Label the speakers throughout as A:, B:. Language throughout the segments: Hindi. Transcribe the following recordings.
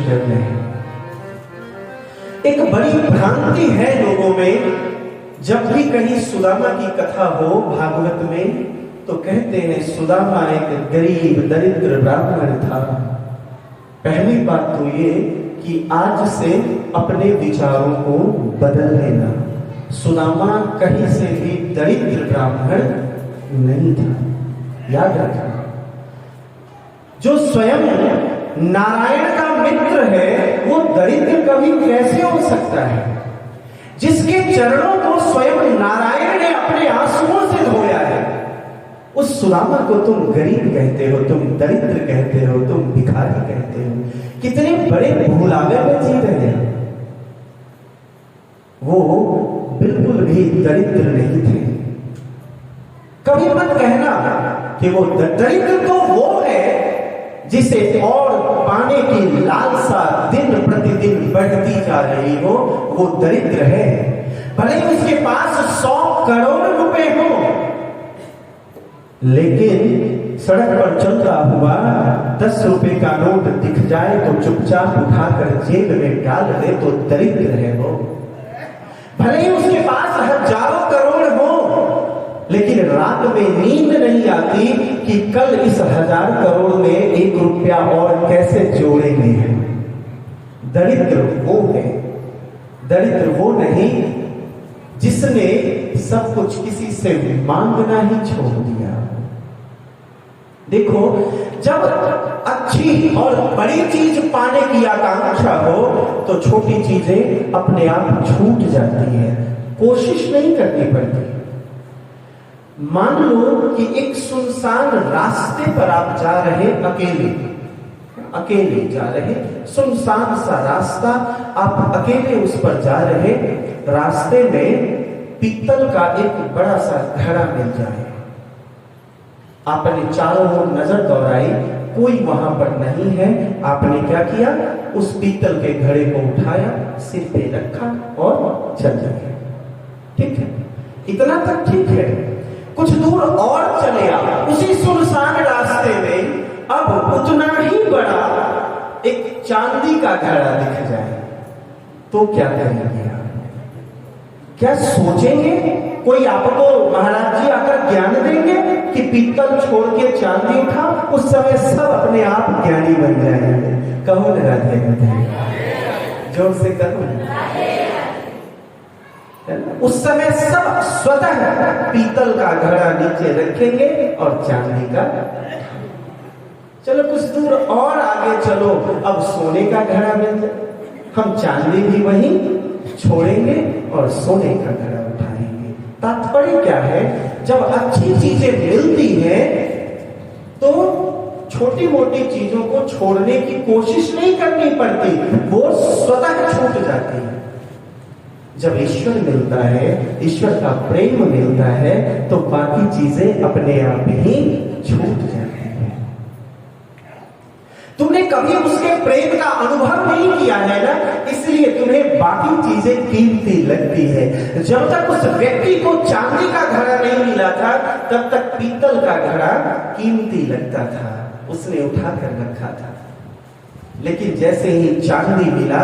A: कर रहे हैं। एक बड़ी भ्रांति है लोगों में, जब भी कहीं सुदामा की कथा हो भागवत में तो कहते हैं सुदामा एक गरीब दरिद्र ब्राह्मण था। पहली बात तो ये कि आज से अपने विचारों को बदल लेना। सुदामा कहीं से भी दरिद्र ब्राह्मण नहीं था, याद रखना। जो स्वयं नारायण का मित्र है वो दरिद्र कभी कैसे हो सकता है? जिसके चरणों को स्वयं नारायण ने अपने आंसुओं से धोया है, उस सुदामा को तुम गरीब कहते हो, तुम दरिद्र कहते हो, तुम भिखारी कहते हो। कितने बड़े भूलावे में जी रहे हैं। वो बिल्कुल भी दरिद्र नहीं थे। कभी मत कहना कि वो दरिद्र तो वो है जिसे और पाने की लालसा दिन प्रतिदिन बढ़ती जा रही हो, वो दरिद्र है। भले ही उसके पास 100 करोड़ रुपए हो, लेकिन सड़क पर चलता हुआ 10 रुपए का नोट दिख जाए तो चुपचाप उठाकर जेब में डाल दे तो दरिद्र है वो। भले ही उसके पास हजारों करोड़ हो, लेकिन रात में नींद नहीं आती कि कल इस 1000 करोड़ में 1 रुपया और कैसे जोड़ेंगे। दरिद्र वो है, दरिद्र वो नहीं जिसने सब कुछ किसी से मांगना ही छोड़ दिया। देखो, जब अच्छी और बड़ी चीज पाने की आकांक्षा हो तो छोटी चीजें अपने आप छूट जाती है, कोशिश नहीं करनी पड़ती। मान लो कि एक सुनसान रास्ते पर आप जा रहे, अकेले जा रहे, सुनसान सा रास्ता, आप अकेले उस पर जा रहे, रास्ते में पीतल का एक बड़ा सा घड़ा मिल जाए। आपने चारों ओर नजर दौड़ाई, कोई वहां पर नहीं है। आपने क्या किया? उस पीतल के घड़े को उठाया, सिर पे रखा और चल दिए। ठीक है, इतना तक ठीक है। कुछ दूर और चले आप, उसी सुनसान रास्ते में अब उतना ही बड़ा एक चांदी का घड़ा दिख जाए तो क्या करेंगे आप? क्या सोचेंगे? कोई आपको महाराज जी आकर ज्ञान देंगे कि पीतल छोड़ के चांदी उठा? उस समय सब अपने आप ज्ञानी बन जाएंगे। कहो ना राधे राधे, जोर से कहो। उस समय सब स्वतः पीतल का घड़ा नीचे रखेंगे और चांदी का। चलो कुछ दूर और आगे चलो, अब सोने का घड़ा मिल जाए, हम चांदी भी वहीं छोड़ेंगे और सोने का घड़ा उठाएंगे। तात्पर्य क्या है? जब अच्छी चीजें मिलती हैं तो छोटी मोटी चीजों को छोड़ने की कोशिश नहीं करनी पड़ती, वो स्वतः छूट जाती है। जब ईश्वर मिलता है, ईश्वर का प्रेम मिलता है, तो बाकी चीजें अपने आप ही छूट जाती हैं। तुमने कभी उसके प्रेम का अनुभव नहीं किया है ना, इसलिए तुम्हें बाकी चीजें कीमती लगती है। जब तक उस व्यक्ति को चांदी का घड़ा नहीं मिला था, तब तक पीतल का घड़ा कीमती लगता था, उसने उठाकर रखा था। लेकिन जैसे ही चांदी मिला,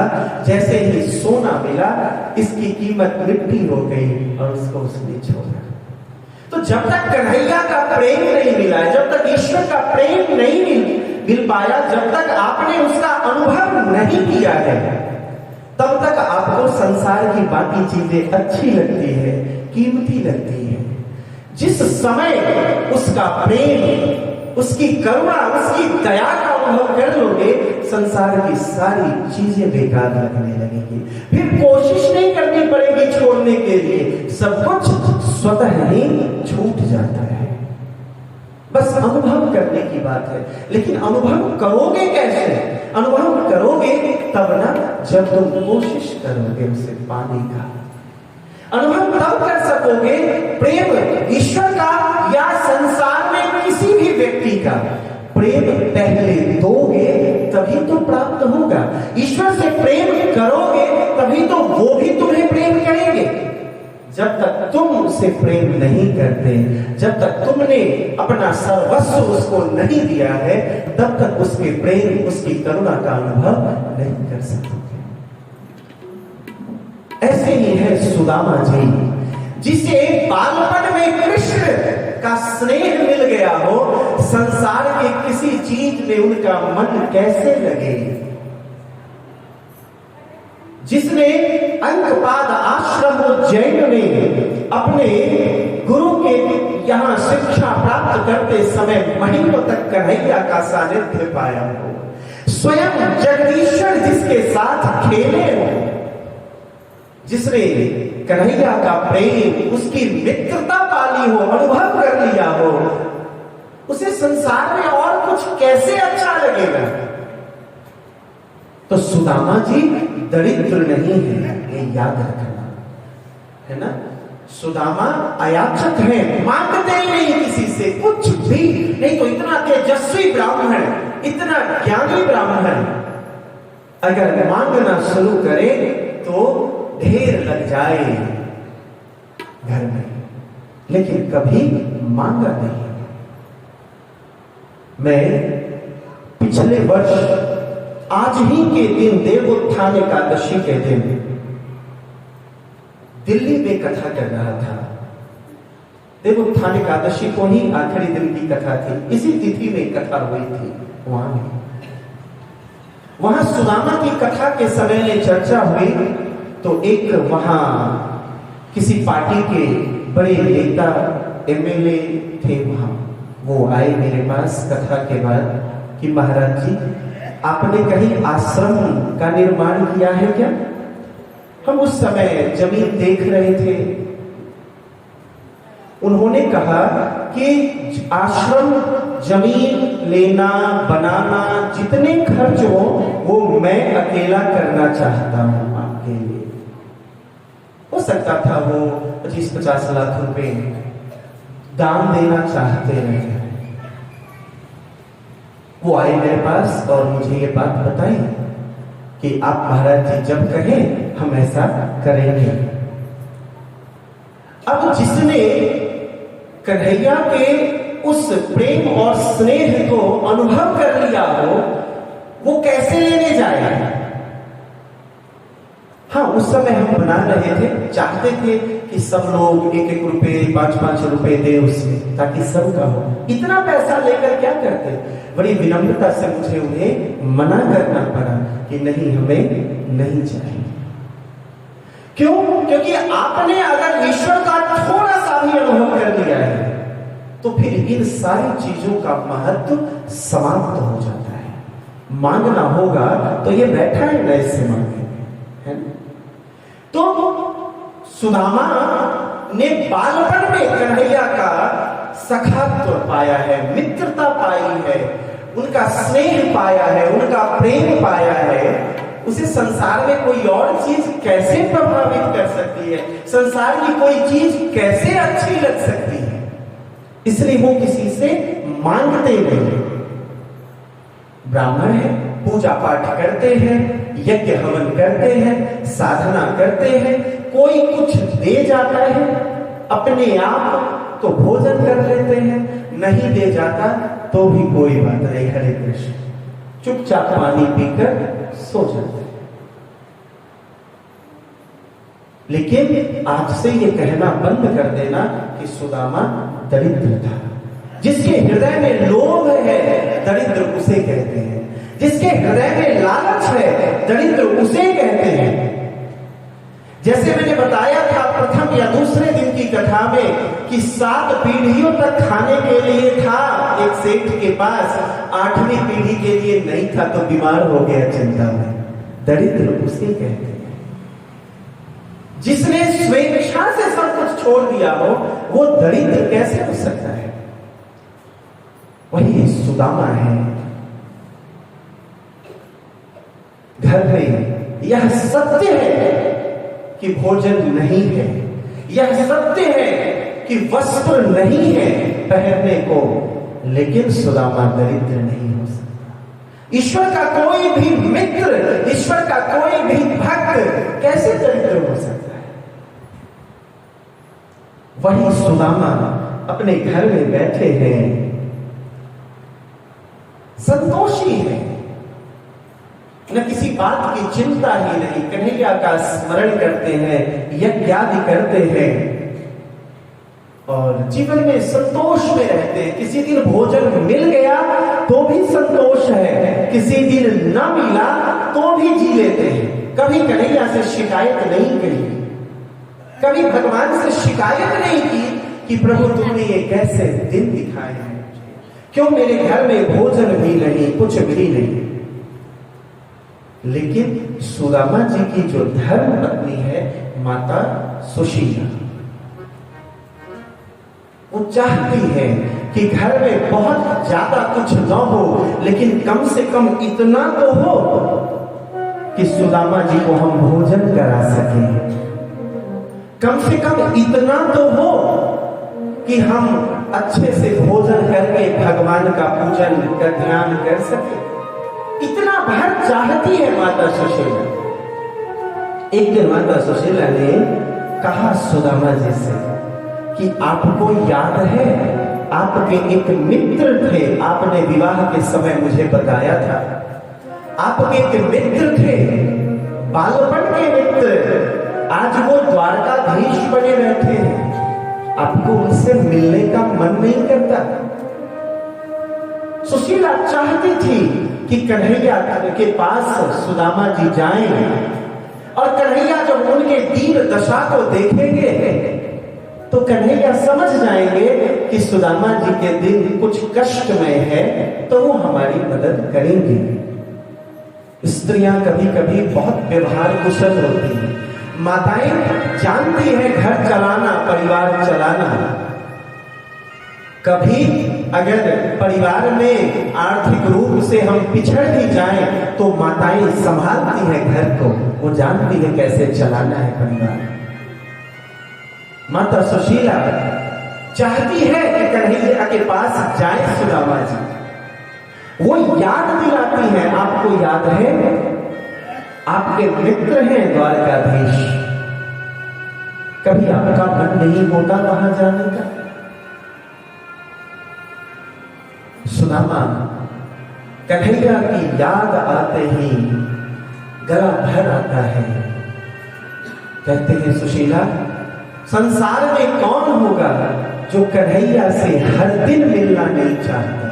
A: जैसे ही सोना मिला, इसकी कीमत मिट्टी हो गई और उसको उसने छोड़ा। तो जब तक कन्हैया का प्रेम नहीं मिला, जब तक ईश्वर का प्रेम नहीं मिल पाया, जब तक आपने उसका अनुभव नहीं किया है, तब तक आपको संसार की बाकी चीजें अच्छी लगती है, कीमती लगती है। जिस समय उसका प्रेम, उसकी करुणा, उसकी दया का अनुभव कर लोगे, संसार की सारी चीजें बेकार लगने लगेगी। फिर कोशिश नहीं करनी पड़ेगी छोड़ने के लिए, सब कुछ स्वतः ही छूट जाता है। बस अनुभव करने की बात है। लेकिन अनुभव करोगे कैसे? अनुभव करोगे तब ना जब तुम कोशिश करोगे उसे पाने का। अनुभव तब कर सकोगे प्रेम ईश्वर का या संसार में किसी भी व्यक्ति का। प्रेम पहले दोगे तभी तो प्राप्त होगा। ईश्वर से प्रेम करोगे तभी तो वो भी तुम्हें प्रेम करेंगे। जब तक तुम उसे प्रेम नहीं करते, जब तक तुमने अपना सर्वस्व उसको नहीं दिया है, तब तक उसके प्रेम, उसकी करुणा का अनुभव नहीं कर सकते। ऐसे ही है सुदामा जी, जिसे बालपन में कृष्ण का स्नेह मिल गया हो, संसार के किसी चीज में उनका मन कैसे लगे। जिसने अंकपाद आश्रम उज्जैन में अपने गुरु के यहां शिक्षा प्राप्त करते समय महीनों तक कन्हैया का सानिध्य पाया हो, स्वयं जगदीश्वर जिसके साथ खेले हो, जिसने कन्हैया का प्रेम, उसकी मित्रता पाली हो, अनुभव कर लिया हो, उसे संसार में और कुछ कैसे अच्छा लगेगा। तो सुदामा जी दरिद्र नहीं है, ये याद रखना है ना। सुदामा अयाचक है, मांगते ही नहीं किसी से कुछ भी नहीं। तो इतना तेजस्वी ब्राह्मण, इतना ज्ञानी ब्राह्मण अगर मांगना शुरू करे तो ढेर लग जाए घर में, लेकिन कभी मांगा नहीं। मैं पिछले वर्ष आज ही के दिन, देवोत्थान एकादशी के दिन, दिल्ली में कथा कर रहा था। देवोत्थान एकादशी को ही आखिरी दिन की कथा थी, इसी तिथि में कथा हुई थी वहां सुदामा की कथा के समय में चर्चा हुई। तो एक वहां किसी पार्टी के बड़े नेता एमएलए थे वहां, वो आए मेरे पास कथा के बाद कि महाराज जी, आपने कहीं आश्रम का निर्माण किया है क्या? हम उस समय जमीन देख रहे थे। उन्होंने कहा कि आश्रम, जमीन लेना, बनाना, जितने खर्च हो मैं अकेला करना चाहता हूं आपके लिए। हो सकता था वो 25-50 लाख रुपए दान देना चाहते रहे। वो आए मेरे पास और मुझे ये बात बताई कि आप महाराज जी जब कहें हम ऐसा करेंगे। अब जिसने कन्हैया के उस प्रेम और स्नेह को अनुभव कर लिया हो, वो कैसे लेने जाएगा। हाँ, उस समय हम बना रहे थे, चाहते थे कि सब लोग 1-1 रुपए, 5-5 रुपए दे उसमें, ताकि सबका हो। इतना पैसा लेकर क्या करते। बड़ी विनम्रता से मुझे उन्हें मना करना पड़ा कि नहीं, हमें नहीं चाहिए। क्यों? क्योंकि आपने अगर ईश्वर का थोड़ा सा भी अनुभव कर लिया है तो फिर इन सारी चीजों का महत्व समाप्त हो जाता है। मांगना होगा तो ये बैठा है ना, इससे मांगे, है ना? तो सुदामा ने बालपन में कन्हैया का सखात्व पाया है, मित्रता पाई है, उनका स्नेह पाया है, उनका प्रेम पाया है। उसे संसार में कोई और चीज कैसे प्रभावित कर सकती है, संसार की कोई चीज कैसे अच्छी लग सकती है। इसलिए वो किसी से मांगते नहीं। ब्राह्मण है, पूजा पाठ करते हैं, यज्ञ हवन करते हैं, साधना करते हैं, कोई कुछ दे जाता है अपने आप तो भोजन कर लेते हैं, नहीं दे जाता तो भी कोई बात नहीं, हरे कृष्ण, चुपचाप पानी पीकर सो जाते हैं। लेकिन आज से ये कहना बंद कर देना कि सुदामा दरिद्र था। जिसके हृदय में लोभ है, दरिद्र उसे कहते हैं। जिसके हृदय में लालच है, दरिद्र उसे कहते हैं। जैसे मैंने बताया था प्रथम या दूसरे दिन की कथा में कि 7 पीढ़ियों तक खाने के लिए था एक सेठ के पास, 8वीं पीढ़ी के लिए नहीं था तो बीमार हो गया चिंता में। दरिद्र उसे कहते हैं। जिसने स्वेच्छा से सब कुछ छोड़ दिया हो वो दरिद्र कैसे हो सकता है। वही सुदामा है। घर में यह सत्य है कि भोजन नहीं है, यह सत्य है कि वस्त्र नहीं है पहनने को, लेकिन सुदामा दरिद्र नहीं हो सकता। ईश्वर का कोई भी मित्र, ईश्वर का कोई भी भक्त कैसे दरिद्र हो सकता है। वही सुदामा अपने घर में बैठे हैं, संतोषी है, न किसी बात की चिंता ही नहीं, कन्हैया का स्मरण करते हैं, यज्ञ आदि करते हैं और जीवन में संतोष में रहते हैं। किसी दिन भोजन मिल गया तो भी संतोष है, किसी दिन न मिला तो भी जी लेते हैं। कभी कन्हैया से शिकायत नहीं करी, कभी भगवान से शिकायत नहीं की कि प्रभु तुमने ये कैसे दिन दिखाए हैं, क्यों मेरे घर में भोजन भी नहीं, कुछ भी नहीं। लेकिन सुदामा जी की जो धर्म पत्नी है माता सुशीला, वो चाहती है कि घर में बहुत ज्यादा कुछ न हो, लेकिन कम से कम इतना तो हो कि सुदामा जी को हम भोजन करा सकें, कम से कम इतना तो हो कि हम अच्छे से भोजन करके भगवान का पूजन का ध्यान कर सके। इतना भर चाहती है माता सुशीला। एक दिन माता सुशीला ने कहा सुदामा जी से कि आपको याद है, आपके एक मित्र थे, आपने विवाह के समय मुझे बताया था, आपके एक मित्र थे, बालपन के मित्र, आज वो द्वारकाधीश बने बैठे हैं, आपको उनसे मिलने का मन नहीं करता। सुशीला चाहती थी कि कन्हैया के पास सुदामा जी जाएं और कन्हैया जब उनके दीन दशा को देखेंगे तो कन्हैया समझ जाएंगे कि सुदामा जी के दिन कुछ कष्ट में है, तो वो हमारी मदद करेंगे। स्त्रियां कभी कभी बहुत व्यवहार कुशल होती हैं, माताएं जानती हैं घर चलाना, परिवार चलाना। कभी अगर परिवार में आर्थिक रूप से हम पिछड़ भी जाएं तो माताएं संभालती हैं घर को, वो जानती हैं कैसे चलाना है परिवार। माता सुशीला चाहती है कि कन्हैया के पास जाए सुदामा जी, वो याद दिलाती है, आपको याद है आपके मित्र हैं द्वारकाधीश, कभी आपका मन नहीं होता वहां जाने का? सुदामा कन्हैया की याद आते ही गला भर आता है। कहते हैं सुशीला, संसार में कौन होगा जो कन्हैया से हर दिन मिलना नहीं चाहता?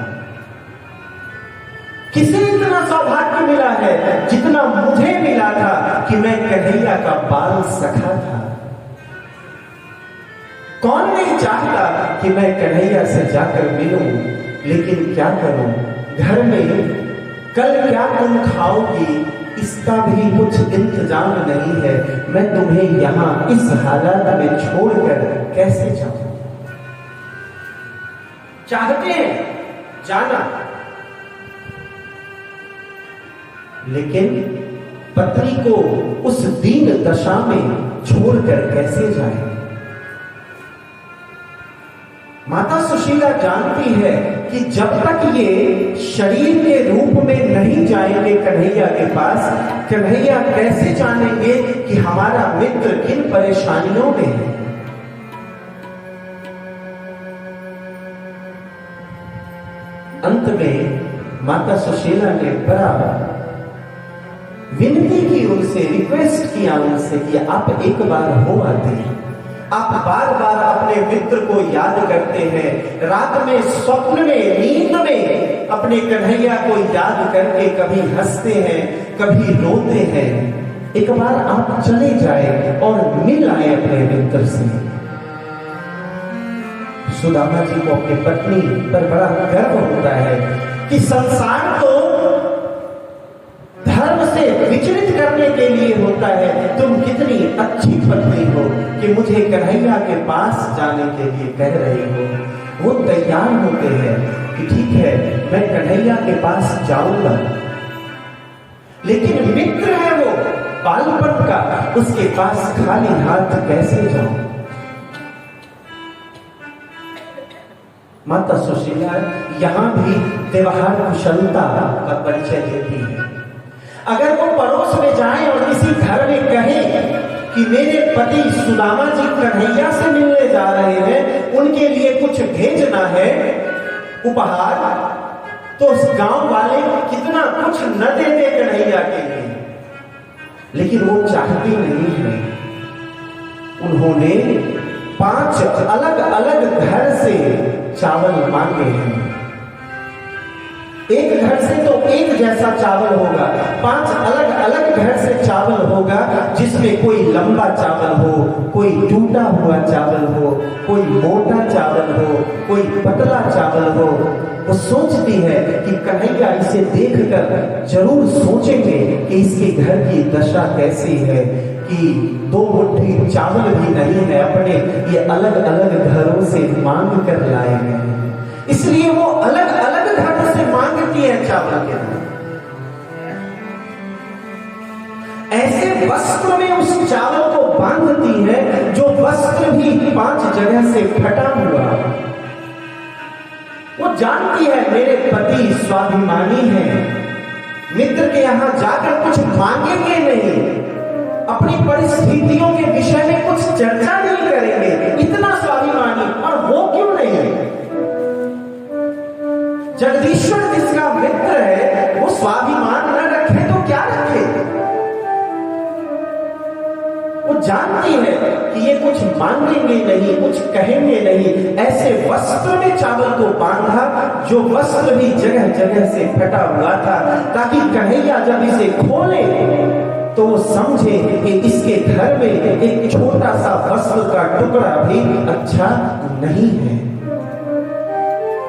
A: किसे इतना सौभाग्य मिला है जितना मुझे मिला था कि मैं कन्हैया का बाल सखा था। कौन नहीं चाहता कि मैं कन्हैया से जाकर मिलूं, लेकिन क्या करूं, घर में कल क्या तुम खाओगी इसका भी कुछ इंतजाम नहीं है, मैं तुम्हें यहां इस हालत में छोड़कर कैसे जाऊं? चाहते हैं जाना, लेकिन पत्नी को उस दीन दशा में छोड़कर कैसे जाए? माता सुशीला जानती है कि जब तक ये शरीर के रूप में नहीं जाएंगे कन्हैया के पास, कन्हैया कैसे जानेंगे कि हमारा मित्र किन परेशानियों में है। अंत में माता सुशीला ने बड़ा विनती की उनसे, रिक्वेस्ट किया उनसे कि आप एक बार हो आते हैं, आप बार बार अपने मित्र को याद करते हैं, रात में स्वप्न में नींद में अपने कन्हैया को याद करके कभी हंसते हैं कभी रोते हैं, एक बार आप चले जाए और मिल आए अपने मित्र से। सुदामा जी को अपनी पत्नी पर बड़ा गर्व होता है कि संसार तो धर्म से विचलित करने के लिए होता है, तुम कितनी अच्छी पत्नी हो कि मुझे कन्हैया के पास जाने के लिए कह रही हो। वो तैयार होते हैं कि ठीक है मैं कन्हैया के पास जाऊंगा, लेकिन मित्र है वो बालपन का, उसके पास खाली हाथ कैसे जाऊं? माता सुशीला यहां भी व्यवहार कुशलता का परिचय देती है। अगर वो पड़ोस में जाए और किसी घर में कहे कि मेरे पति सुदामा जी कन्हैया से मिलने जा रहे हैं, उनके लिए कुछ भेजना है उपहार, तो उस गांव वाले कितना कुछ न देते कन्हैया के लिए, लेकिन वो चाहते नहीं है। उन्होंने 5 अलग अलग घर से चावल मांगे हैं। एक घर से तो एक जैसा चावल होगा, 5 अलग अलग घर से चावल होगा, जिसमें कोई लंबा चावल हो, कोई टूटा हुआ चावल हो, कोई मोटा चावल हो, कोई पतला चावल हो। वो सोचती है कि कन्हैया इसे देखकर जरूर सोचेंगे कि इसके घर की दशा कैसी है, कि 2 मुट्ठी चावल भी नहीं है, अपने ये अलग अलग घरों से मांग कर लाए हैं। इसलिए वो अलग अलग घरों से मांगती है चावल के लिए। ऐसे वस्त्र में उस चावल को बांधती है, जो वस्त्र भी 5 जगह से फटा हुआ। वो जानती है मेरे पति स्वाभिमानी हैं, मित्र के यहां जाकर कुछ मांगेंगे नहीं, अपनी परिस्थितियों के विषय में कुछ चर्चा नहीं करेंगे, इतना स्वाभिमानी। और वो क्यों नहीं? जगदीश्वर जिसका मित्र है, वो स्वाभिमान न रखे तो क्या रखे? वो जानती है कि ये कुछ मांगेंगे नहीं, कुछ कहेंगे नहीं। ऐसे वस्त्र में चावल को बांधा, जो वस्त्र भी जगह जगह से फटा हुआ था, ताकि कन्हैया जब इसे खोले तो वो समझे कि इसके घर में एक छोटा सा वस्त्र का टुकड़ा भी अच्छा नहीं है।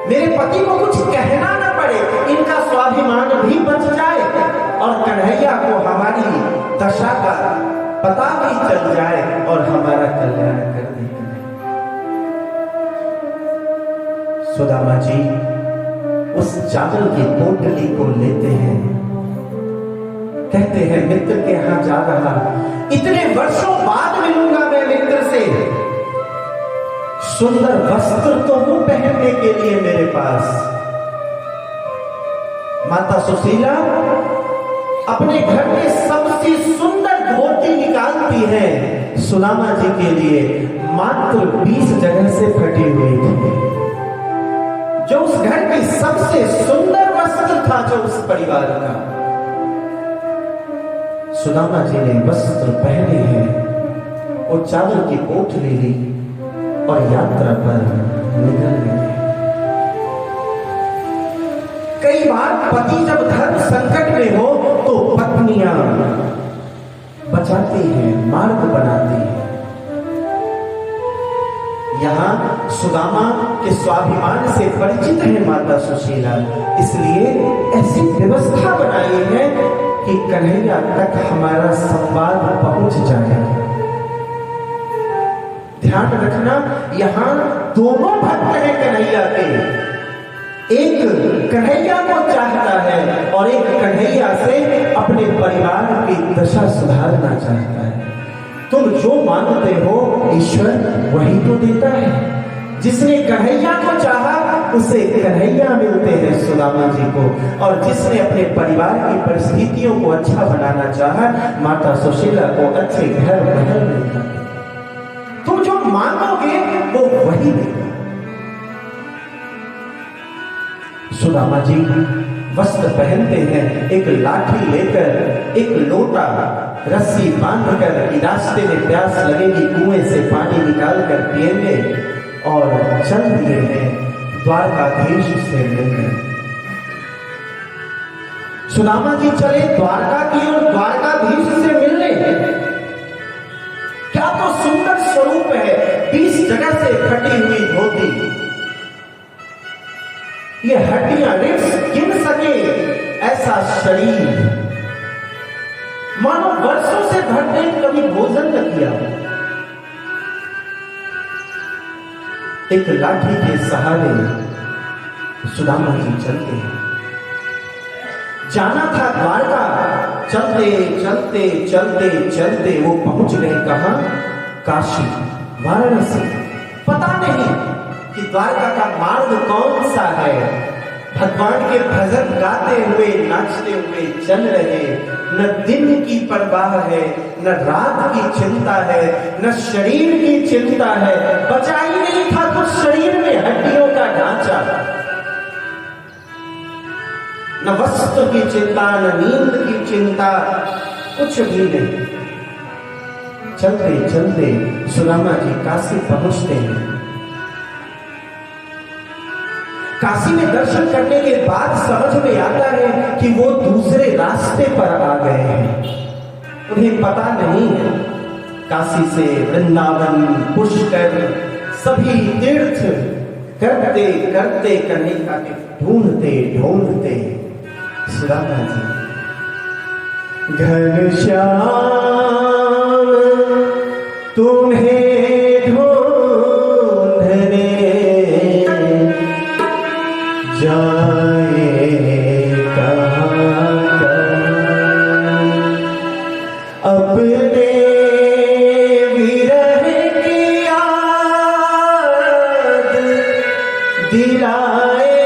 A: मेरे पति को कुछ कहना न पड़े, इनका स्वाभिमान भी बच जाए और कन्हैया को हमारी दशा का पता भी चल जाए और हमारा कल्याण कर देंगे। सुदामा जी उस चावल की पोटली को लेते हैं, कहते हैं मित्र के यहां जा रहा, इतने वर्षों बाद मिलूंगा मैं मित्र से, सुंदर वस्त्र तो हूं पहनने के लिए मेरे पास। माता सुशीला अपने घर के सबसे सुंदर धोती निकालती है सुदामा जी के लिए, मात्र 20 जगह से फटी हुई थी, जो उस घर की सबसे सुंदर वस्त्र था, जो उस परिवार का। सुदामा जी ने वस्त्र पहने हैं, वो चावल की पोटली ली और यात्रा पर निकल गए। कई बार पति जब धर्म संकट में हो तो पत्नियां बचाती हैं, मार्ग बनाती हैं। यहां सुदामा के स्वाभिमान से परिचित है माता सुशीला, इसलिए ऐसी व्यवस्था बनाई है कि कन्हैया तक हमारा संवाद पहुंच जाए। ध्यान रखना, यहां दोनों भक्त हैं कन्हैया के, एक कन्हैया को चाहता है और एक कन्हैया से अपने परिवार की दशा सुधारना चाहता है। तुम जो मांगते हो ईश्वर वही तो देता है। जिसने कन्हैया को चाहा उसे कन्हैया मिलते हैं सुदामा जी को, और जिसने अपने परिवार की परिस्थितियों को अच्छा बनाना चाहा, माता सुशीला को अच्छे घर महल मिलता है। तुम जो मांगोगे वो वही देगा। सुदामा जी वस्त्र पहनते हैं, एक लाठी लेकर, एक लोटा रस्सी बांधकर कि रास्ते में प्यास लगेगी, कुएं से पानी निकाल कर पिएंगे, और चल दिए हैं द्वारकाधीश से मिलने। सुदामा जी चले द्वारका की ओर, द्वारकाधीश से मिलने। क्या तो सुंदर स्वरूप है, 20 जगह से फटी हुई धोती, ये हड्डियां गिन सके ऐसा शरीर, मानो वर्षों से भरते कभी भोजन न किया। एक लाठी के सहारे सुदामा जी चलते हैं। जाना था द्वारका, चलते चलते चलते चलते वो पहुंच गए कहां? काशी, वाराणसी। पता नहीं कि द्वारका का मार्ग कौन सा है, भगवान के भजन गाते हुए नाचते हुए चल रहे, न दिन की परवाह है, न रात की चिंता है, न शरीर की चिंता है। बचा ही नहीं था कुछ शरीर में हड्डियों का ढांचा। न वस्त्र की चिंता, न नींद की चिंता, कुछ भी नहीं। चलते चलते सुदामा जी काशी पहुंचते हैं। काशी में दर्शन करने के बाद समझ में आता है कि वो दूसरे रास्ते पर आ गए हैं। उन्हें पता नहीं है काशी से वृंदावन, पुष्कर, सभी तीर्थ करते करते कन्हैया के ढूंढते ढूंढते सुदामा जी घनश्याम तुम्हें ढूंढने जाए कहाँ अपने विरह की याद दिलाए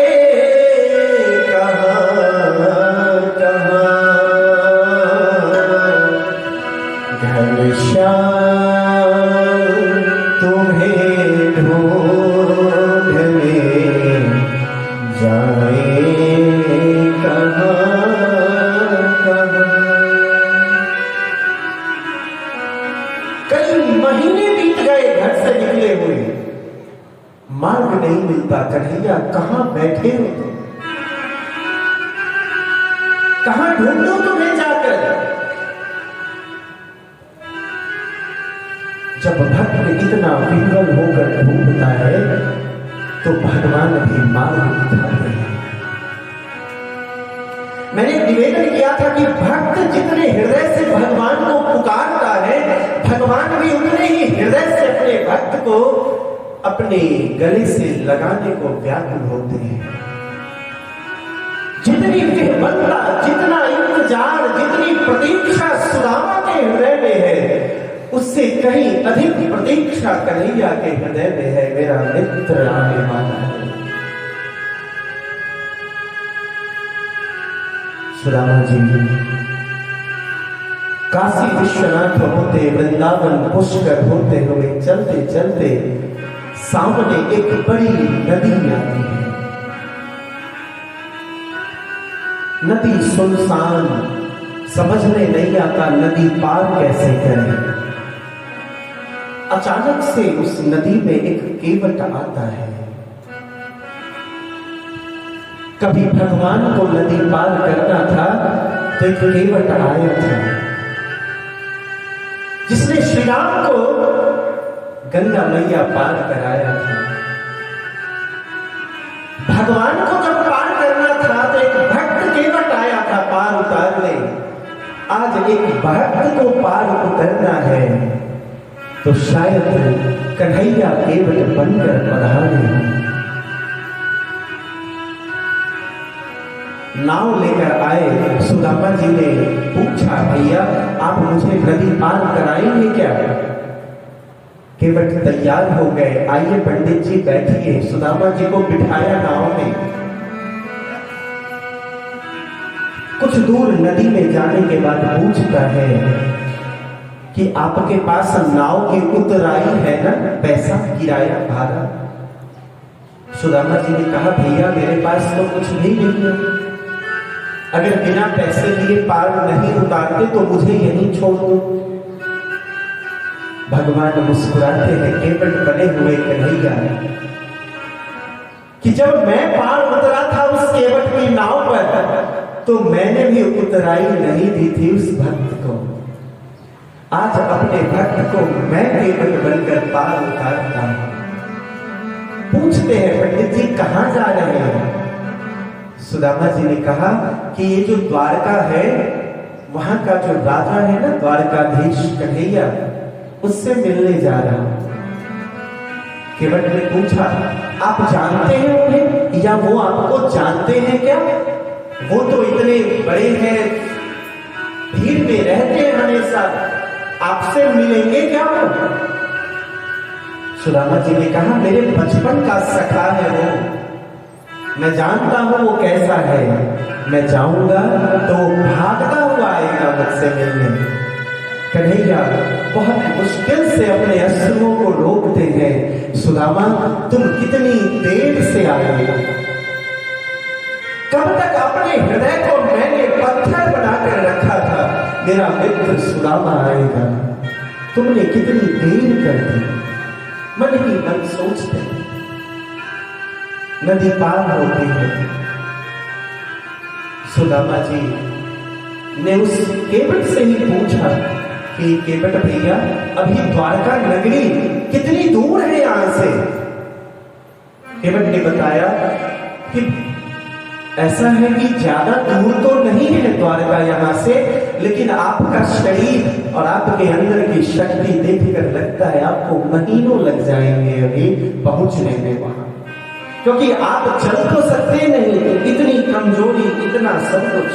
A: मार्ग नहीं मिलता। कन्हैया कहां बैठे हो तुम? कहां ढूंढो तुम्हें जाकर? जब भक्त इतना विकल होकर ढूंढता है तो भगवान भी मार्ग दिखाते हैं। मैंने निवेदन किया था कि भक्त जितने हृदय से भगवान को पुकारता है, भगवान भी उतने ही हृदय से अपने भक्त को अपने गले से लगाने को व्याकुल होते हैं। जितनी विह्वलता, जितना इंतजार, जितनी प्रतीक्षा सुदामा के हृदय में है, उससे कहीं अधिक प्रतीक्षा कन्हैया के हृदय में है। मेरा मित्र आने वाला है। सुदामा जी काशी विश्वनाथ होते, वृंदावन पुष्कर होते हुए चलते चलते सामने एक बड़ी नदी आती है। नदी सुनसान, समझ में नहीं आता नदी पार कैसे करें। अचानक से उस नदी में एक केवट आता है। कभी भगवान को नदी पार करना था तो एक केवट आया था जिसने श्री राम को गंगा मैया पार कराया था। भगवान को जब पार करना था तो एक भक्त केवट आया था पार उतारने। आज एक भक्त को पार उतरना है तो शायद कन्हैया केवट बनकर पधारे। नाव लेकर आए। सुदामा जी ने पूछा, भैया आप मुझे नदी पार कराएंगे क्या? केवट तैयार हो गए। आइए पंडित जी बैठिए। सुदामा जी को बिठाया नाव में। कुछ दूर नदी में जाने के बाद पूछता है कि आपके पास नाव की उतराई है ना, पैसा, किराया, भाड़ा? सुदामा जी ने कहा, भैया मेरे पास तो कुछ भी नहीं है। अगर बिना पैसे लिए पार नहीं उतारते तो मुझे यहीं छोड़ दो। भगवान मुस्कुराते हैं। केवट बने हुए कन्हैया कि जब मैं पार उतरा था उस केवट की नाव पर तो मैंने भी उतराई नहीं दी थी उस भक्त को। आज अपने भक्त को मैं केवट बनकर पार उतारता हूं। पूछते हैं, पंडित जी कहां जा रहे हैं? सुदामा जी ने कहा कि ये जो द्वारका है, वहां का जो राजा है ना, द्वारकाधीश कन्हैया, उससे मिलने जा रहा हूं। केवट ने पूछा, आप जानते हैं उन्हें या वो आपको जानते हैं क्या? वो तो इतने बड़े हैं, भीड़ में रहते हैं हमेशा, आपसे मिलेंगे क्या वो? सुदामा जी ने कहा, मेरे बचपन का सखा है वो। मैं जानता हूं वो कैसा है, मैं जाऊंगा तो वो भागता हुआ आएगा मुझसे मिलने। कन्हैया बहुत मुश्किल से अपने अश्रुओं को रोकते हैं। सुदामा तुम कितनी देर से आए, कब तक अपने हृदय को मैंने पत्थर बनाकर रखा था, मेरा मित्र सुदामा आएगा, तुमने कितनी देर कर दी। मन ही मन सोचते हैं। नदी पार होती है, सुदामा जी ने उस केवट से ही पूछा कि केवट भैया अभी द्वारका नगरी कितनी दूर है यहां से। केवट ने बताया कि ऐसा है कि ज्यादा दूर तो नहीं है द्वारका यहां से, लेकिन आपका शरीर और आपके अंदर की शक्ति देखकर लगता है आपको महीनों लग जाएंगे अभी पहुंचने में वहां, क्योंकि आप चल तो सकते नहीं, इतनी कमजोरी, इतना सब कुछ।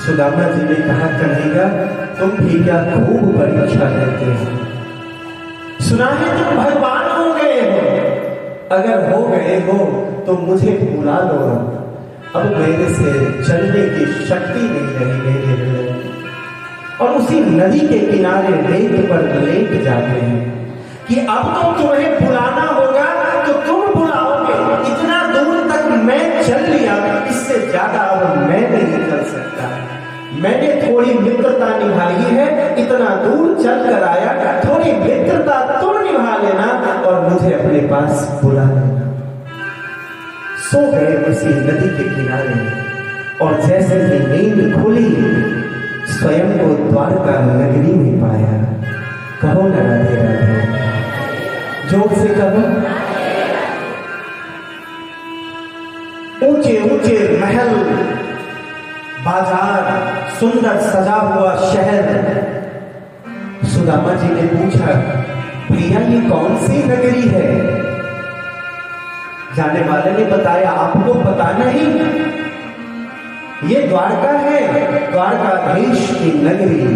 A: सुदामा जी ने कहा कन्हैया तुम भी क्या खूब परीक्षा लेते हो, सुना है तुम भगवान हो गए हो, अगर हो गए हो तो मुझे बुला लो, अब मेरे से चलने की शक्ति नहीं रही मेरे हृदय। और उसी नदी के किनारे रेत पर लेट जाते हैं कि अब तो तुम्हें बुलाना होगा तो तुम बुलाओगे, इतना दूर तक मैं चल लिया, इससे ज्यादा अब मैं नहीं चल सकता। मैंने थोड़ी मित्रता निभाई है, इतना दूर चल कर आया, थोड़ी मित्रता तुम निभा लेना और मुझे अपने पास बुला लेना। सो गए उसी नदी के किनारे, और जैसे ही नींद खुली स्वयं को द्वारका नगरी में पाया। कहो ना राधे राधे, जोर से कहो। ऊंचे ऊंचे महल, बाजार, सुंदर सजा हुआ शहर। सुदामा जी ने पूछा भैया ये कौन सी नगरी है। जाने वाले ने बताया आपको पता नहीं, ये द्वारका है, द्वारकाधीश की नगरी।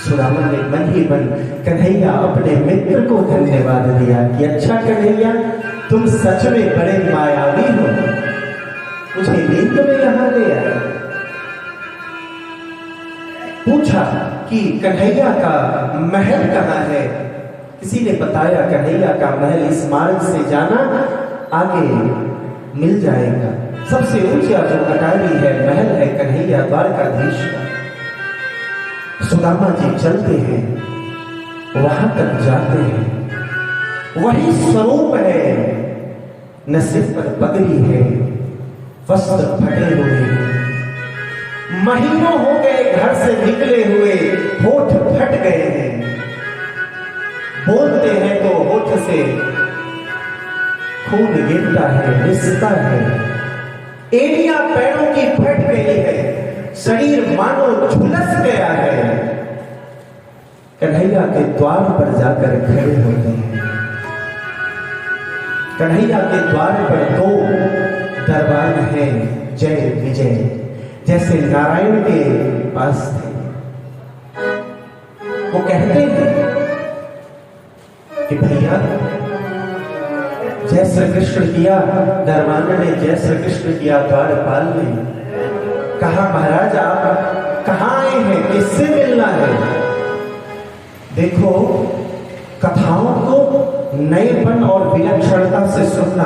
A: सुदामा ने मन ही मन कन्हैया अपने मित्र को धन्यवाद दिया कि अच्छा कन्हैया तुम सच में बड़े मायावी हो, मुझे नींद में यहां ले आए। पूछा कि कन्हैया का महल कहां है। किसी ने बताया कन्हैया का महल इस मार्ग से जाना, आगे मिल जाएगा। सबसे ऊंचा जो कटारी है महल है कन्हैया द्वारकाधीश का। सुदामा जी चलते हैं, वहां तक जाते हैं, वही स्वरूप है, न सिर पर पगड़ी है, वस्त्र फटे हुए हैं, महीनों हो गए घर से निकले हुए, होठ फट गए हैं, बोलते हैं तो होठ से खून गिरता है, रिसता है, एड़ियां पैरों की फट गई है, शरीर मानो झुलस गया है। कन्हैया के द्वार पर जाकर खड़े होते हैं। कन्हैया के द्वार पर दो दरबार हैं, जय विजय, जैसे नारायण के पास थे। वो कहते हैं कि भैया जय श्री कृष्ण किया, दरबार ने जय श्री कृष्ण किया, द्वारपाल ने कहा महाराज आप कहां आए हैं, किससे मिलना है। देखो कथाओं को नएपन और विलक्षणता से सुनना।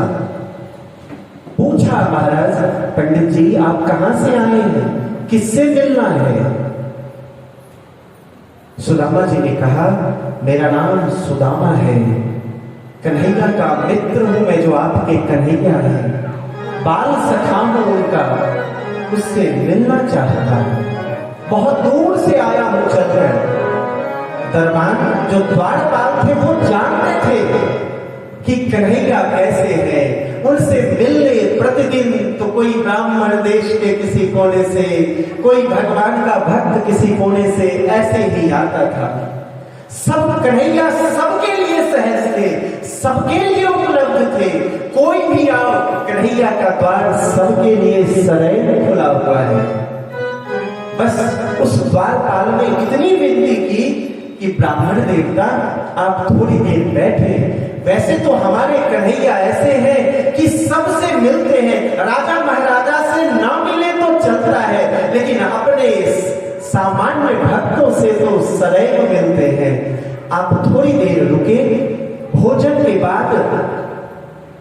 A: पूछा महाराज पंडित जी आप कहां से आए हैं, किससे मिलना है। सुदामा जी ने कहा मेरा नाम सुदामा है, कन्हैया का मित्र हूं मैं, जो आपके कन्हैया है, बाल सखा हूं उनका, उससे मिलना चाहता हूं, बहुत दूर से आया हूं चलकर। दरबान जो द्वारपाल थे वो जानते थे कि कन्हैया कैसे है, उनसे मिलने प्रतिदिन तो कोई ब्राह्मण देश के किसी कोने से, कोई भगवान का भक्त किसी कोने से ऐसे ही आता था। सब कन्हैया सबके लिए सहज थे, सबके लिए उपलब्ध थे, कोई भी आओ कन्हैया का द्वार सबके लिए सदैव खुला हुआ है। बस उस द्वारपाल ने इतनी विनती की कि ब्राह्मण देवता आप थोड़ी देर बैठे। वैसे तो हमारे कन्हैया ऐसे हैं कि सबसे मिलते हैं, राजा महाराजा से ना मिले तो चलता है, लेकिन अपने सामान्य भक्तों से तो सदैव मिलते हैं। आप थोड़ी देर रुके, भोजन के बाद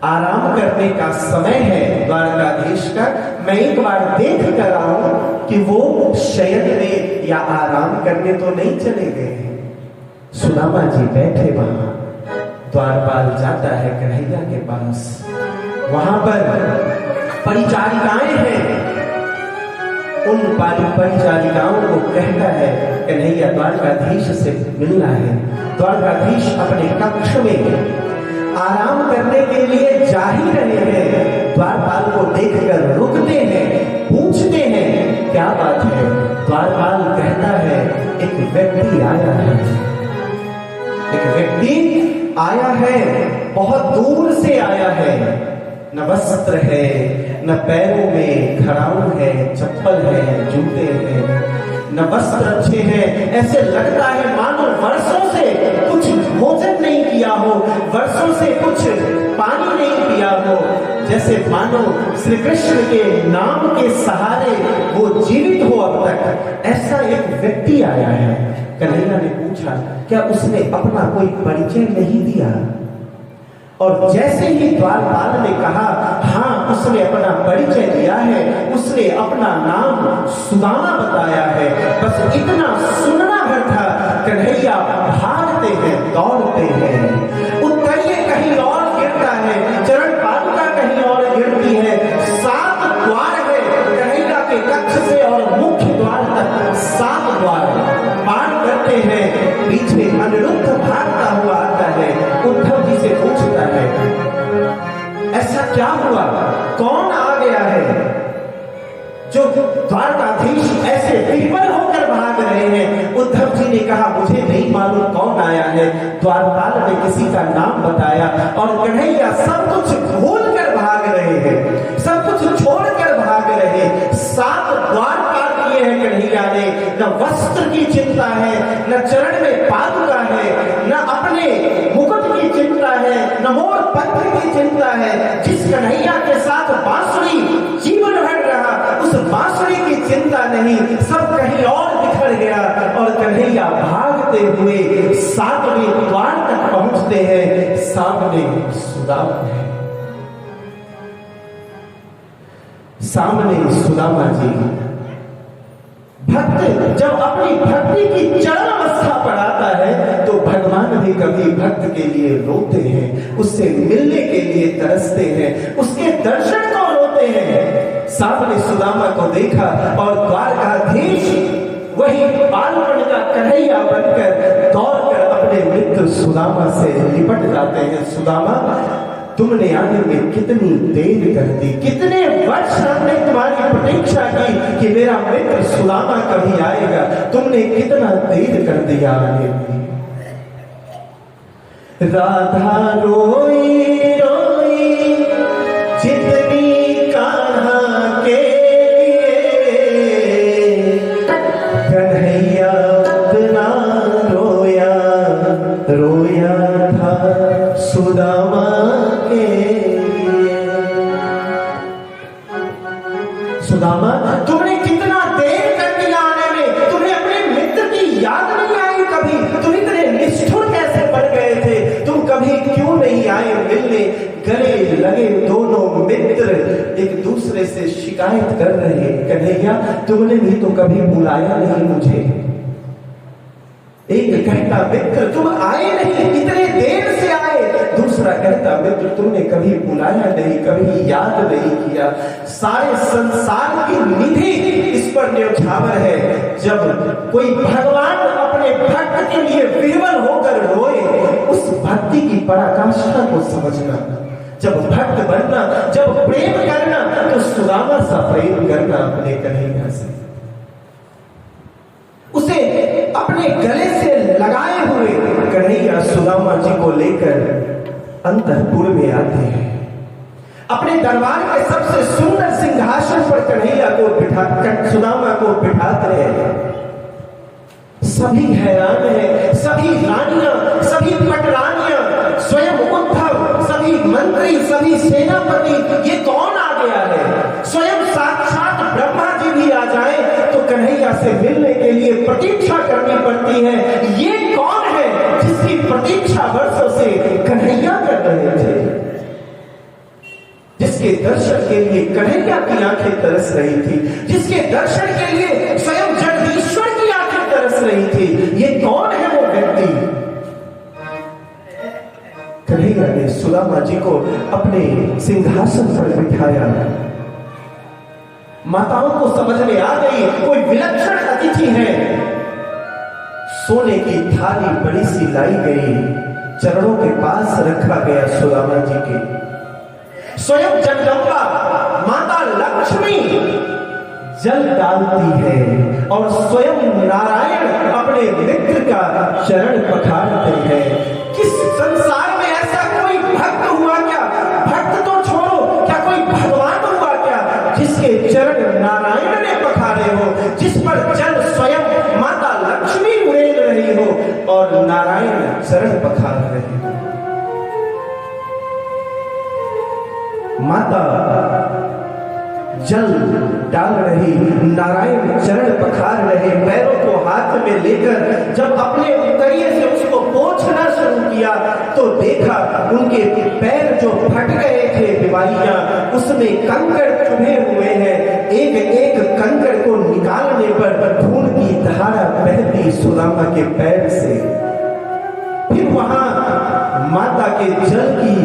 A: आराम करने का समय है द्वारकाधीश का। मैं एक बार देख कर आऊं कि वो शयन में या आराम करने तो नहीं चले गए। सुदामा जी बैठे वहां, द्वारपाल जाता है कन्हैया के पास। वहां पर परिचारिकाएं हैं, उन परिचारिकाओं को कहता है कन्हैया द्वारकाधीश से मिलना है। द्वारकाधीश अपने कक्ष में आराम करने के लिए जा ही रहे हैं। द्वारपाल को देखकर रुकते हैं, पूछते हैं क्या बात है। द्वारपाल कहता है एक व्यक्ति आया है, एक व्यक्ति आया है, बहुत दूर से आया है। न वस्त्र है, न पैरों में खड़ाऊ है, चप्पल है, जूते हैं, न वस्त्र अच्छे हैं। ऐसे लगता है मानो वर्षों से कुछ भोजन नहीं किया हो, वर्षों से कुछ पानी नहीं पिया हो, जैसे मानो श्री कृष्ण के नाम के सहारे वो जीवित हो अब तक। ऐसा एक व्यक्ति आया है। कन्हैया ने पूछा क्या उसने अपना कोई परिचय नहीं दिया? और जैसे ही द्वारपाल ने कहा हाँ उसने अपना परिचय दिया है, उसने अपना नाम सुदामा बताया है, बस इतना सुनना भर था, कन्हैया भागते हैं, दौड़ते हैं। उत्तरीय कहीं और गिरता है, चरण पादुका कहीं और गिरती है। 7 द्वार है कन्हैया के कक्ष से और मुख्य द्वार तक 7 द्वार पार करते हैं। पीछे अनिरुद्ध भागता हुआ आता है, उद्धव जी से पूछता है ऐसा क्या हुआ, कौन आ गया है जो द्वारकाधीश ऐसे विह्वल होकर भाग रहे हैं? उद्धव जी ने कहा मुझे नहीं मालूम कौन आया है। द्वारपाल ने किसी का नाम बताया और कन्हैया सब कुछ भूल कर भाग रहे हैं, सब कुछ छोड़कर भाग रहे हैं। 7 द्वार पार किए हैं कन्हैया ने। न वस्त्र की चिंता है, न चरण में पादुका है, न अपने मुकुट की चिंता है, न मोर पंख की चिंता है। जिस कन्हैया के साथ बांसुरी जीवन भर रहा, उस बांसुरी की चिंता नहीं, सब कहीं और बिखर गया। और कन्हैया भागते हुए 7वें द्वार तक पहुंचते हैं। सामने सुदामा है, सामने सुदामा जी। भक्त जब अपनी भक्ति की चरम अवस्था पर आता है तो भगवान भी कभी भक्त के लिए रोते हैं, उससे मिलने के लिए तरसते हैं, उसके दर्शन को रोते हैं। सामने सुदामा को देखा और द्वारकाधीश वही बालपन का कन्हैया बनकर दौड़कर अपने मित्र सुदामा से लिपट जाते हैं। सुदामा तुमने आने में कितनी देर कर दी, कितने वर्ष हमने तुम्हारी प्रतीक्षा की कि मेरा मित्र सुदामा कभी आएगा, तुमने कितना देर कर दिया आने में। राधा रोई रोई जितनी कान्हा के लिए, कन्हैया उतना रोया रोया था सुदामा के लिए। सुदामा तुमने कितना देर कर दिया आने में, तुम्हें अपने मित्र की याद नहीं आई कभी? तुम इतने निष्ठुर कैसे बन गए थे? तुम कभी क्यों नहीं आए मिलने? गले लगे दोनों मित्र एक दूसरे से शिकायत कर रहे, कन्हैया तुमने भी तो कभी बुलाया नहीं मुझे। एक कहता मित्र तुम आए नहीं, इतने देर से आए। दूसरा कहता मित्र तुमने कभी बुलाया नहीं, कभी याद नहीं किया। सारे संसार की निधि इस पर न्यौछावर है। जब कोई भगवान अपने भक्त के लिए विह्वल होकर रोए, उस भक्ति की पराकाष्ठा को समझना। जब भक्त बनना, जब प्रेम करना, तो सुदामा सा प्रेम करना अपने कन्हैया से। उसे अपने गले से लगाए हुए कन्हैया सुदामा जी को लेकर अंतःपुर में आते हैं। अपने दरबार के सबसे सुंदर सिंहासन पर कन्हैया को सुदामा को बिठाते हैं। सभी हैरान है, सभी रानियां, सभी पटरानियां, स्वयं उद्धव, सभी मंत्री, सभी सेनापति, ये कौन आ गया है? स्वयं साक्षात ब्रह्मा जी भी आ जाए तो कन्हैया से मिलने के लिए प्रतीक्षा करनी पड़ती है। ये कौन है जिसकी प्रतीक्षा वर्षों से कन्हैया कर रहे थे, जिसके दर्शन के लिए कन्हैया की आंखें तरस रही थी, जिसके दर्शन के लिए स्वयं जगदीश्वर की आंखें तरस रही थी। ये कौन है वो व्यक्ति? कन्हैया ने सुदामा जी को अपने सिंहासन पर बिठाया। माताओं को समझ में आ गई कोई विलक्षण अतिथि है। सोने की थाली बड़ी सी लाई गई, चरणों के पास रखा गया सुदामा जी के। स्वयं जगदम्बा माता लक्ष्मी जल डालती है और स्वयं नारायण अपने मित्र का चरण पखारते हैं। किस संसार में ऐसा कोई भक्त हुआ क्या? भक्त तो छोड़ो, क्या कोई भगवान हुआ क्या जिसके चरण नारायण ने पखारे हो, जिस पर जल स्वयं माता लक्ष्मी उड़ेल रही हो और नारायण चरण पखार रहे हो। माता जल डाल रही, नारायण चरण पखार रहे। पैरों को हाथ में लेकर जब अपने उंगलियों से उसको पोंछना शुरू किया तो देखा उनके पैर जो फट गए थे, दिवालियां, उसमें कंकड़ चुभे हुए हैं। एक एक कंकड़ को निकालने पर खून की धारा बहती सुदामा के पैर से। फिर वहां माता के जल की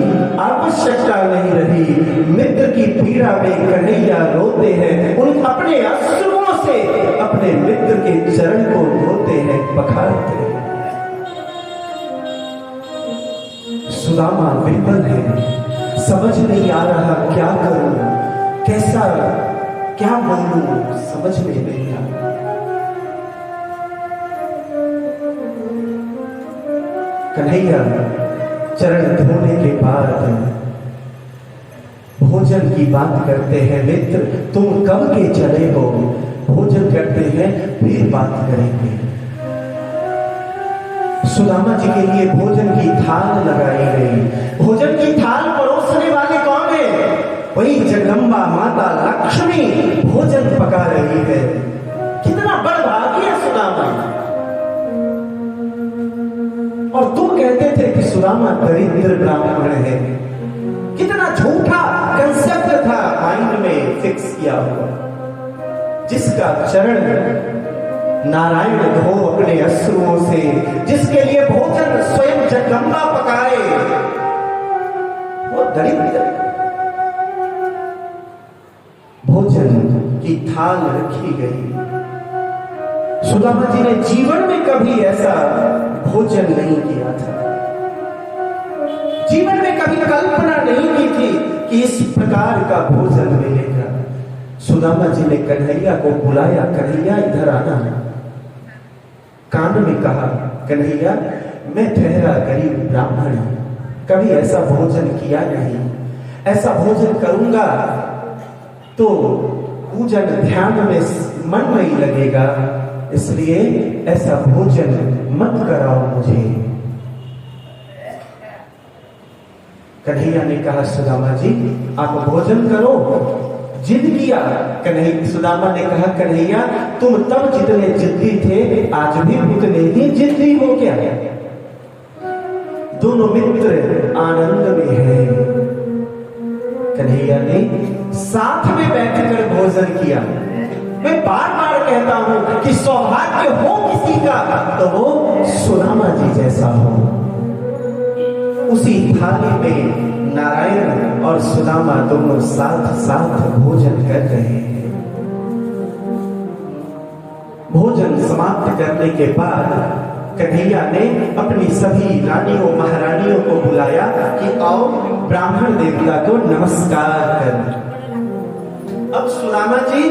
A: आवश्यकता नहीं रही। मित्र की पीड़ा में कन्हैया रोते हैं, उन अपने अश्रुओं से अपने मित्र के चरण को धोते हैं, पखारते हैं। सुदामा विफल है, समझ नहीं आ रहा क्या करूं, कैसा क्या बोलूं, समझ में नहीं आ रहा। कन्हैया चरण धोने के बाद भोजन की बात करते हैं। मित्र तुम कब के चले हो? भोजन करते हैं फिर बात करेंगे। सुदामा जी के लिए भोजन की थाल लगाई गई। भोजन की थाल परोसने वाले कौन है? वही जगदम्बा माता लक्ष्मी भोजन पका रही है। कितना बड़भागी है सुदामा। और तुम कहते थे कि सुदामा दरिद्र ब्राह्मण है। कितना झूठा कंसेप्ट था माइंड में फिक्स किया हुआ। जिसका चरण नारायण धो अपने अश्रुओं से, जिसके लिए भोजन स्वयं जगदम्बा पकाए, वो दरिद्र। भोजन की थाल रखी गई। सुदामा जी ने जीवन में कभी ऐसा भोजन नहीं किया था। जीवन में कभी कल्पना नहीं की थी कि इस प्रकार का भोजन मिलेगा। सुदामा जी ने कन्हैया को बुलाया, कन्हैया इधर आना। कान में कहा, कन्हैया मैं ठहरा गरीब ब्राह्मण, कभी ऐसा भोजन किया नहीं। ऐसा भोजन करूंगा तो पूजन ध्यान में मन नहीं लगेगा, इसलिए ऐसा भोजन मत कराओ मुझे। कन्हैया ने कहा, सुदामा जी आप भोजन करो। जिद किया। सुदामा ने कहा, कन्हैया तुम तब जितने जिद्दी थे आज भी उतने ही जिद्दी हो क्या? दोनों मित्र आनंद में हैं। कन्हैया ने साथ में बैठकर भोजन किया। मैं बार बार कहता हूं कि सौभाग्य हो किसी का तो वो सुदामा जी जैसा हो। उसी थाली में नारायण और सुदामा दोनों साथ साथ भोजन कर रहे हैं। भोजन समाप्त करने के बाद कन्हैया ने अपनी सभी रानियों महारानियों को बुलाया कि आओ ब्राह्मण देवता को नमस्कार कर। अब सुदामा जी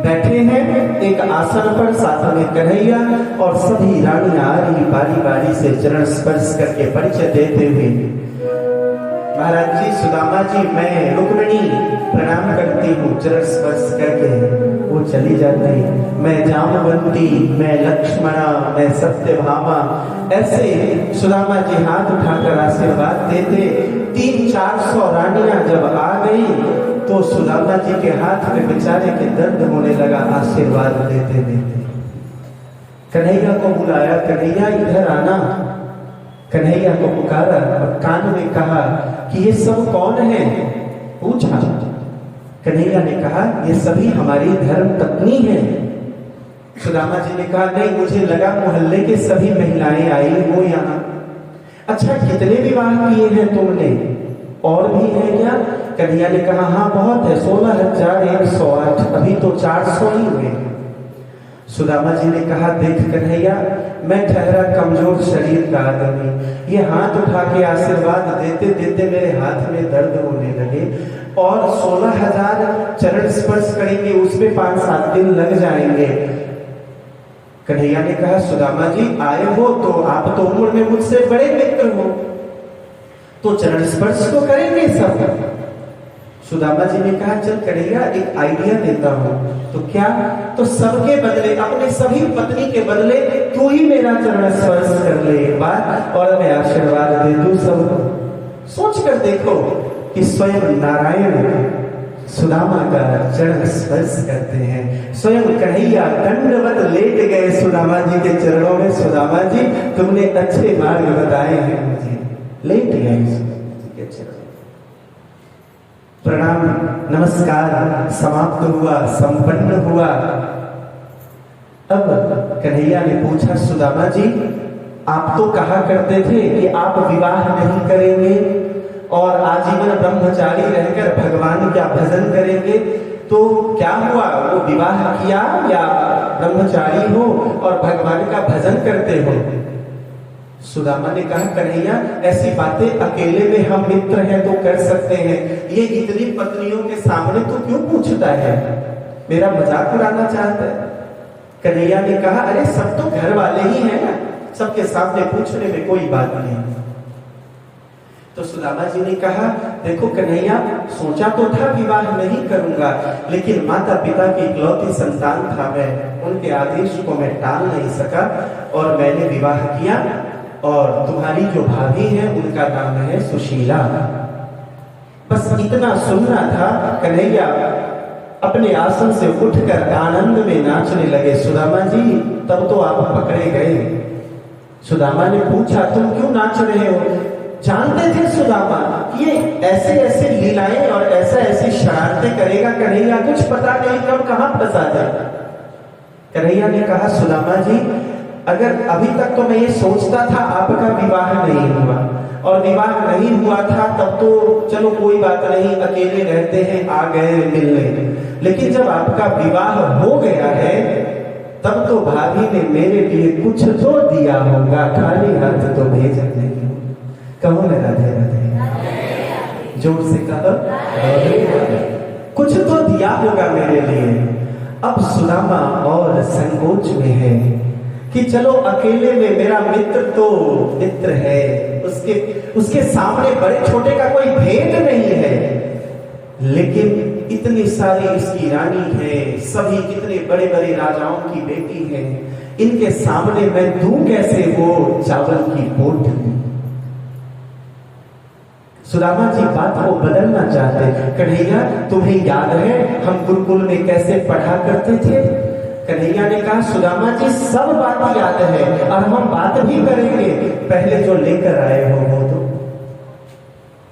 A: बैठे हैं एक आसन पर, साथ में कन्हैया और सभी रानियां आ रही बारी बारी से चरण स्पर्श करके परिचय देते हुए, महाराज जी सुदामा जी मैं रुक्मिणी प्रणाम करती हूँ। चरण स्पर्श करके वो वो चली जाती। मैं जामवंती, मैं लक्ष्मणा, मैं सत्यभामा, ऐसे सुदामा जी हाथ उठाकर आशीर्वाद देते। 300-400 रानियां जब आ गई तो सुदामा जी के हाथ में बेचारे के दर्द होने लगा आशीर्वाद देते देते। कन्हैया को बुलाया, कन्हैया इधर आना। कन्हैया को पुकारा और कान में कहा कि ये सब कौन है? पूछा। कन्हैया ने कहा ये सभी हमारी धर्म पत्नी हैं। सुदामा जी ने कहा नहीं, मुझे लगा मोहल्ले के सभी महिलाएं आई हो यहाँ। अच्छा, कितने विवाह किए हैं तुमने? और भी है क्या? कन्हैया ने कहा हाँ बहुत है, 16,108, अभी तो 400 ही हुए। सुदामा जी ने कहा देख कन्हैया, मैं ठहरा कमजोर शरीर का आदमी, ये हाथ उठा के आशीर्वाद देते देते मेरे हाथ में दर्द होने लगे और 16,000 चरण स्पर्श करेंगे, उसमें 5-7 दिन लग जाएंगे। कन्हैया ने कहा सुदामा जी आए हो तो आप तो उम्र में मुझसे बड़े मित्र हो, तो चरण स्पर्श तो करेंगे सब। सुदामा जी ने कहा चल कन्हैया एक आइडिया देता हूं। तो क्या? तो सबके बदले, अपने सभी पत्नी के बदले तू ही मेरा चरण स्पर्श कर ले एक बार और मैं आशीर्वाद दे दूं सबको। सोच कर देखो कि स्वयं नारायण सुदामा का चरण स्पर्श करते हैं। स्वयं कन्हैया दंडवत लेट गए सुदामा जी के चरणों में। सुदामा जी तुमने अच्छे मार्ग बताए हैं मुझे। लेट गए के चरणों। प्रणाम नमस्कार समाप्त हुआ, संपन्न हुआ। अब कन्हैया ने पूछा सुदामा जी आप तो कहा करते थे कि आप विवाह नहीं करेंगे और आजीवन ब्रह्मचारी रहकर भगवान का भजन करेंगे, तो क्या हुआ? वो विवाह किया या ब्रह्मचारी हो और भगवान का भजन करते हो? सुदामा ने कहा कन्हैया ऐसी बातें अकेले में हम मित्र हैं तो कर सकते हैं, ये इतनी पत्नियों के सामने तो क्यों पूछता है? मेरा मजाक उड़ाना चाहता है? कन्हैया ने कहा अरे सब तो घर वाले ही हैं ना, सबके सामने पूछने में कोई बात नहीं। तो सुदामा जी ने कहा देखो कन्हैया, सोचा तो था विवाह नहीं करूंगा, लेकिन माता पिता की इकलौती संतान था मैं, उनके आदेश को मैं टाल नहीं सका और मैंने विवाह किया। और तुम्हारी जो भाभी है उनका नाम है सुशीला। बस इतना सुनना था। कन्हैया अपने आसन से उठकर आनंद में नाचने लगे। सुदामा जी तब तो आप पकड़े गए। सुदामा ने पूछा तुम क्यों नाच रहे हो? जानते थे सुदामा ये ऐसे ऐसे लीलाएं और ऐसा ऐसी शरारतें करेगा कन्हैया, कुछ पता नहीं कब कहां फंसा जाए। कन्हैया ने कहा सुदामा जी अगर अभी तक तो मैं ये सोचता था आपका विवाह नहीं हुआ और विवाह नहीं हुआ था तब तो चलो कोई बात नहीं, अकेले रहते हैं आ गए मिलने, लेकिन जब आपका विवाह हो गया है तब तो भाभी ने मेरे लिए कुछ तो दिया होगा, खाली हाथ तो भेजा नहीं। कहो ना राधे राधे, जोर से कहो कुछ तो दिया होगा मेरे लिए। अब सुदामा और संकोच में है कि चलो अकेले में मेरा मित्र तो मित्र है, उसके सामने बड़े छोटे का कोई भेद नहीं है, लेकिन इतनी सारी इसकी रानी है, सभी कितने बड़े बड़े राजाओं की बेटी है, इनके सामने मैं दूं कैसे वो चावल की पोटली? सुदामा जी बात को बदलना चाहते। कन्हैया तुम्हें याद है हम गुरुकुल में कैसे पढ़ा करते थे? कन्हैया ने कहा सुदामा जी सब बात याद है और हम बात भी करेंगे, पहले जो लेकर आए हो वो तो।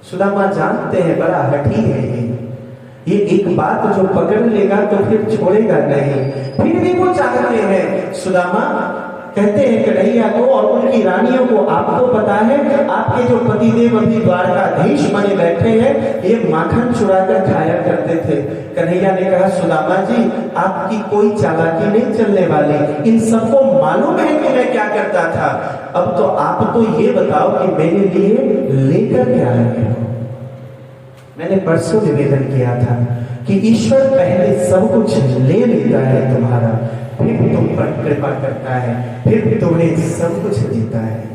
A: सुदामा जानते हैं बड़ा हठी है ये एक बात जो पकड़ लेगा तो फिर छोड़ेगा नहीं, फिर भी वो चाहते हैं। सुदामा कहते हैं कन्हैया को और उनकी रानियों को आपको पता है आपके जो पतिदेव अभी द्वारकाधीश बने बैठे हैं ये माखन चुरा कर खाया करते थे। कन्हैया ने कहा सुदामा जी आपकी कोई चालाकी नहीं चलने वाली, इन सबको मालूम है कि मैं क्या करता था। अब तो आप तो ये बताओ कि मेरे लिए लेकर क्या आए हो? मैंने परसों निवेदन किया था कि ईश्वर पहले सब कुछ ले लेता है तुम्हारा, फिर तुम पर कृपा करता है, फिर तुम्हें सब कुछ देता है।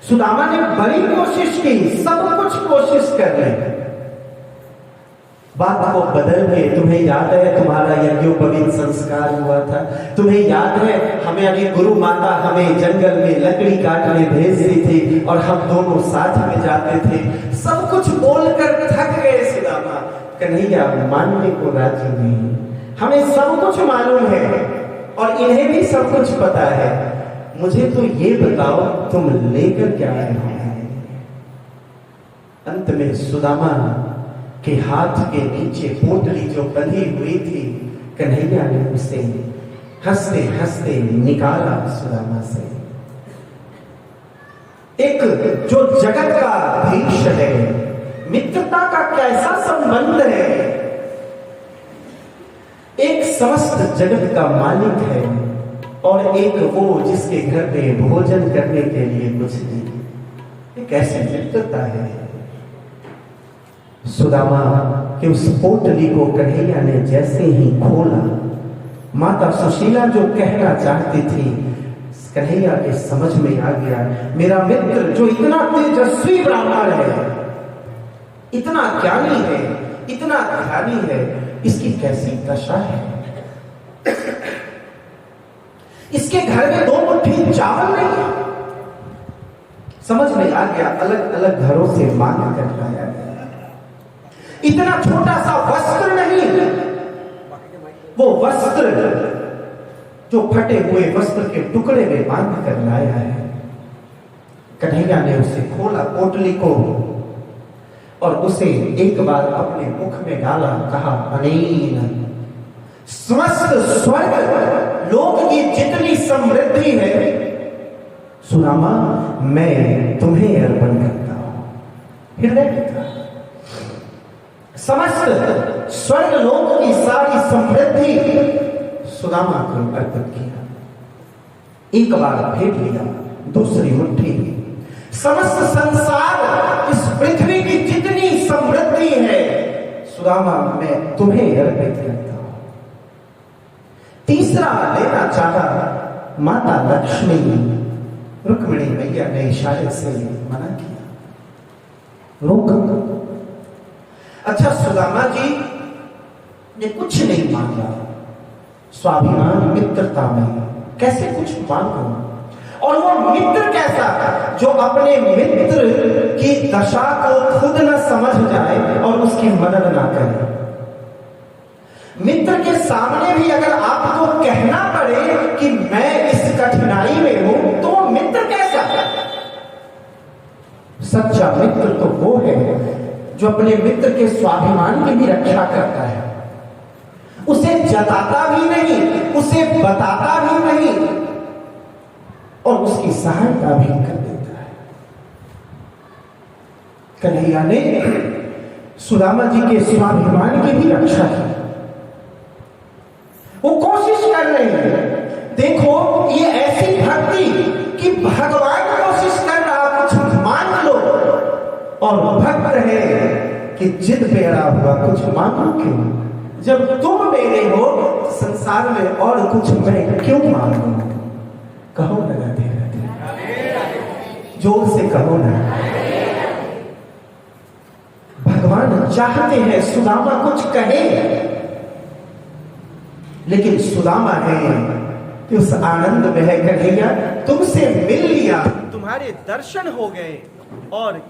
A: सुदामा ने बड़ी कोशिश की, सब कुछ कोशिश कर रहे, बात को बदल के, तुम्हें याद है तुम्हारा यज्ञोपवीत संस्कार हुआ था, तुम्हें याद है हमें यानी गुरु माता हमें जंगल में लकड़ी काटने भेजती थी और हम दोनों साथ में जाते थे। सब कुछ बोलकर थक गए सुदामा, कन्हैया मानने को राजी नहीं। हमें सब कुछ मालूम है और इन्हें भी सब कुछ पता है, मुझे तो ये बताओ तुम लेकर क्या आए हो। अंत में सुदामा के हाथ के नीचे पोटली जो बंधी हुई थी, कन्हैया ने उसे हंसते हंसते निकाला सुदामा से। एक जो जगत का धीश है, मित्रता का कैसा संबंध है, एक समस्त जगत का मालिक है और एक वो जिसके घर में भोजन करने के लिए कुछ नहीं। ये कैसी मित्रता है। सुदामा के उस पोटली को कन्हैया ने जैसे ही खोला, माता सुशीला जो कहना चाहती थी कन्हैया के समझ में आ गया। मेरा मित्र जो इतना तेजस्वी ब्राह्मण है, इतना ज्ञानी है, इतना ध्यानी है, इसकी कैसी दशा है। इसके घर में 2 मुट्ठी चावल नहीं है। समझ में आ गया, अलग अलग घरों से मांग कर लाया गया। इतना छोटा सा वस्त्र नहीं, वो वस्त्र जो फटे हुए वस्त्र के टुकड़े में बांध कर लाया है। कन्हैया ने उसे खोला पोटली को और उसे एक बार अपने मुख में डाला, कहा अनेन समस्त स्वर्ग लोक की जितनी समृद्धि है सुदामा मैं तुम्हें अर्पण करता हूं। हृदय समस्त स्वर्ग लोक की सारी समृद्धि सुदामा को अर्पित किया। एक बार फेंक लिया, दूसरी मुट्ठी समस्त संसार इस पृथ्वी की जितनी समृद्धि है सुदामा मैं तुम्हें अर्पित करता हूं। तीसरा लेना चाहा, माता लक्ष्मी रुक्मिणी मैया ने इशारे से मना किया, रोक। अच्छा सुदामा जी ने कुछ नहीं मांगा, स्वाभिमान मित्रता में कैसे कुछ मांगो। और वो मित्र कैसा जो अपने मित्र की दशा को खुद न समझ जाए और उसकी मदद ना करे। मित्र के सामने भी अगर आपको कहना पड़े कि मैं इस कठिनाई में हूं, तो वो मित्र कैसा है। सच्चा मित्र तो वो है जो अपने मित्र के स्वाभिमान की भी रक्षा करता है, उसे जताता भी नहीं, उसे बताता भी नहीं और उसकी सहायता भी कर देता है। कन्हैया ने सुदामा जी के स्वाभिमान की भी रक्षा की। वो कोशिश कर रहे हैं, देखो ये ऐसी भक्ति कि भगवान कोशिश कर रहा कुछ मांग लो, और भक्त है कि जिद पे अड़ा हुआ कुछ मांगो क्यों। जब तुम मेरे हो संसार में और कुछ मैं क्यों मांगू। कहो ना राधे राधे, जोर से कहो ना। भगवान चाहते हैं सुदामा कुछ कहे, लेकिन सुदामा है कि उस आनंद में है, कन्हैया तुमसे मिल लिया, तुम्हारे दर्शन हो गए और